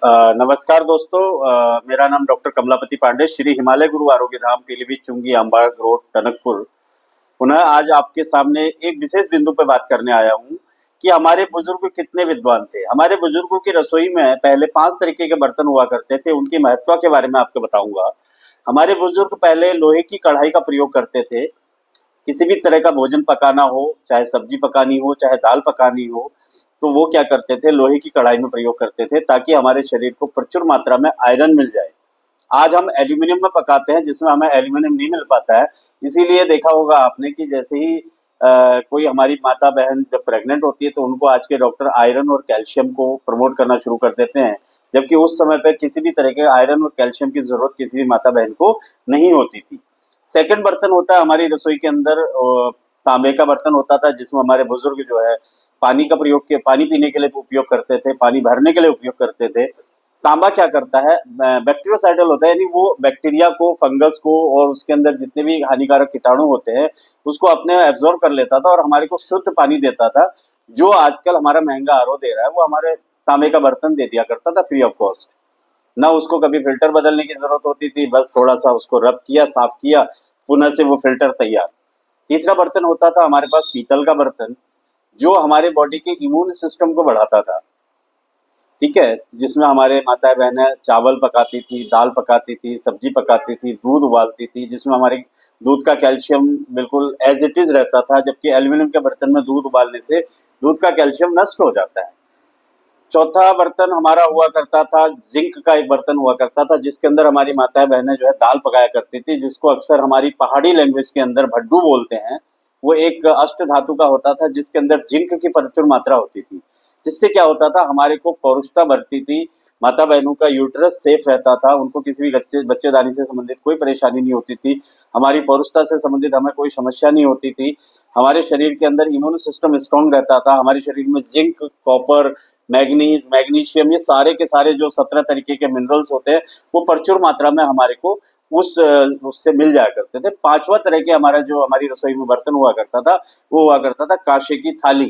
नमस्कार दोस्तों। मेरा नाम डॉक्टर कमलापति पांडे, श्री हिमालय गुरु आरोग्य धाम, पीलीभीत, चुंगी, आमबाग रोड, टनकपुर। पुनः आज आपके सामने एक विशेष बिंदु पर बात करने आया हूँ कि हमारे बुजुर्ग कितने विद्वान थे। हमारे बुजुर्गों की रसोई में पहले 5 तरीके के बर्तन हुआ करते थे, उनकी महत्ता के बारे में आपको बताऊंगा। हमारे बुजुर्ग पहले लोहे की कढ़ाई का प्रयोग करते थे। किसी भी तरह का भोजन पकाना हो, चाहे सब्जी पकानी हो, चाहे दाल पकानी हो, तो वो क्या करते थे, लोहे की कढ़ाई में प्रयोग करते थे ताकि हमारे शरीर को प्रचुर मात्रा में आयरन मिल जाए। आज हम एल्यूमीनियम में पकाते हैं जिसमें हमें एल्यूमीनियम नहीं मिल पाता है। इसीलिए देखा होगा आपने कि जैसे ही कोई हमारी माता बहन जब प्रेग्नेंट होती है तो उनको आज के डॉक्टर आयरन और कैल्शियम को प्रमोट करना शुरू कर देते हैं, जबकि उस समय पे किसी भी तरह के आयरन और कैल्शियम की जरूरत किसी भी माता बहन को नहीं होती थी। सेकंड बर्तन होता है हमारी रसोई के अंदर, तांबे का बर्तन होता था जिसमें हमारे बुजुर्ग जो है पानी का प्रयोग के पानी पीने के लिए उपयोग करते थे, पानी भरने के लिए उपयोग करते थे। तांबा क्या करता है, बैक्टीरियोसाइडल होता है, यानी वो बैक्टीरिया को, फंगस को और उसके अंदर जितने भी हानिकारक कीटाणु होते हैं उसको अपने एब्जॉर्ब कर लेता था और हमारे को शुद्ध पानी देता था। जो आजकल हमारा महंगा आरओ दे रहा है वो हमारे तांबे का बर्तन दे दिया करता था फ्री ऑफ कॉस्ट। ना उसको कभी फिल्टर बदलने की जरूरत होती थी, बस थोड़ा सा उसको रब किया, साफ किया, पुनः से वो फिल्टर तैयार। तीसरा बर्तन होता था हमारे पास पीतल का बर्तन, जो हमारे बॉडी के इम्यून सिस्टम को बढ़ाता था। ठीक है, जिसमें हमारे माता बहनें चावल पकाती थी, दाल पकाती थी, सब्जी पकाती थी, दूध उबालती थी, जिसमें हमारे दूध का कैल्शियम बिल्कुल एज इट इज रहता था, जबकि एल्यूमिनियम के बर्तन में दूध उबालने से दूध का कैल्शियम नष्ट हो जाता है। चौथा बर्तन हमारा हुआ करता था, जिंक का एक बर्तन हुआ करता था जिसके अंदर हमारी माताएं बहनें जो है दाल पकाया करती थी, जिसको अक्सर हमारी पहाड़ी लैंग्वेज के अंदर भड्डू बोलते हैं। वो एक अष्ट धातु का होता था जिसके अंदर जिंक की प्रचुर मात्रा होती थी, जिससे क्या होता था, हमारे को पौरुषता बढ़ती थी, माता बहनों का यूट्रस सेफ रहता था, उनको किसी भी बच्चेदानी से संबंधित कोई परेशानी नहीं होती थी, हमारी पौरुषता से संबंधित हमें कोई समस्या नहीं होती थी, हमारे शरीर के अंदर इम्यून सिस्टम स्ट्रांग रहता था, हमारे शरीर में जिंक, कॉपर, मैग्नीज, मैग्नीशियम, ये सारे के सारे जो 17 तरीके के मिनरल्स होते हैं वो प्रचुर मात्रा में हमारे को उससे मिल जाया करते थे। पांचवा तरह के हमारा जो हमारी रसोई में बर्तन हुआ करता था वो हुआ करता था कांसे की थाली।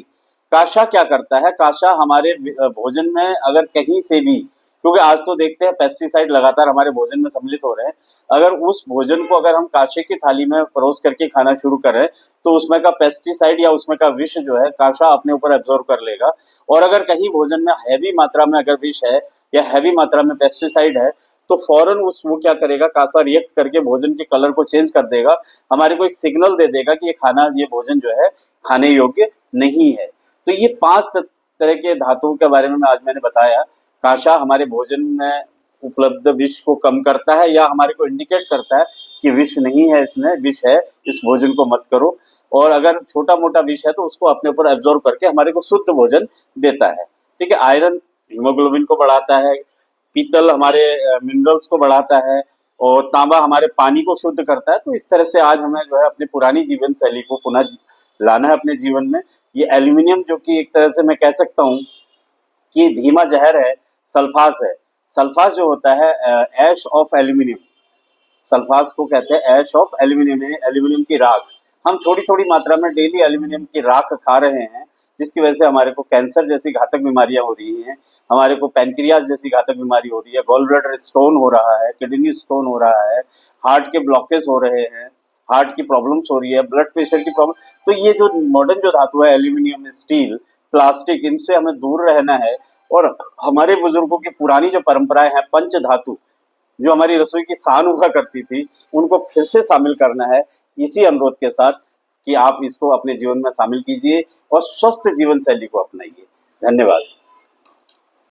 कांसा क्या करता है, कांसा हमारे भोजन में अगर कहीं से भी, क्योंकि आज तो देखते हैं पेस्टिसाइड लगातार हमारे भोजन में सम्मिलित हो रहे हैं, अगर उस भोजन को अगर हम कांसे की थाली में परोस करके खाना शुरू करें तो उसमें का पेस्टिसाइड या उसमें का विष जो है कांसा अपने ऊपर एब्जॉर्ब कर लेगा। और अगर कहीं भोजन में हैवी मात्रा में अगर विष है या हैवी मात्रा में पेस्टिसाइड है तो फौरन वो क्या करेगा, कांसा रिएक्ट करके भोजन के कलर को चेंज कर देगा, हमारे को एक सिग्नल दे देगा कि ये भोजन जो है खाने योग्य नहीं है। तो ये 5 तरह के धातुओं के बारे में आज मैंने बताया। कांसा हमारे भोजन में उपलब्ध विष को कम करता है या हमारे को इंडिकेट करता है कि विष नहीं है, इसमें विष है, इस भोजन को मत करो। और अगर छोटा मोटा विष है तो उसको अपने ऊपर एब्जॉर्ब करके हमारे को शुद्ध भोजन देता है। ठीक है, आयरन हीमोग्लोबिन को बढ़ाता है, पीतल हमारे मिनरल्स को बढ़ाता है और तांबा हमारे पानी को शुद्ध करता है। तो इस तरह से आज हमें जो है अपनी पुरानी जीवन शैली को पुनः लाना है अपने जीवन में। ये एल्यूमिनियम जो कि एक तरह से मैं कह सकता हूँ कि धीमा जहर है, सल्फास है। सल्फास जो होता है ऐश ऑफ एल्यूमिनियम, सल्फास को कहते हैं ऐश ऑफ एल्यूमिनियम, एल्यूमिनियम की राख। हम थोड़ी थोड़ी मात्रा में डेली एल्यूमिनियम की राख खा रहे हैं, जिसकी वजह से हमारे को कैंसर जैसी घातक बीमारियां हो रही हैं, हमारे को पैंक्रियाज जैसी घातक बीमारी हो रही है, गॉल ब्लैडर स्टोन हो रहा है, किडनी स्टोन हो रहा है, हार्ट के ब्लॉकेज हो रहे हैं, हार्ट की प्रॉब्लम्स हो रही है, ब्लड प्रेशर की प्रॉब्लम। तो ये जो मॉडर्न जो धातु है, एल्यूमिनियम, स्टील, प्लास्टिक, इनसे हमें दूर रहना है। और हमारे बुजुर्गों की पुरानी जो परंपराएं हैं, पंच धातु जो हमारी रसोई की शान हुआ करती थी, उनको फिर से शामिल करना है, इसी अनुरोध के साथ कि आप इसको अपने जीवन में शामिल कीजिए और स्वस्थ जीवन शैली को अपनाइए। धन्यवाद।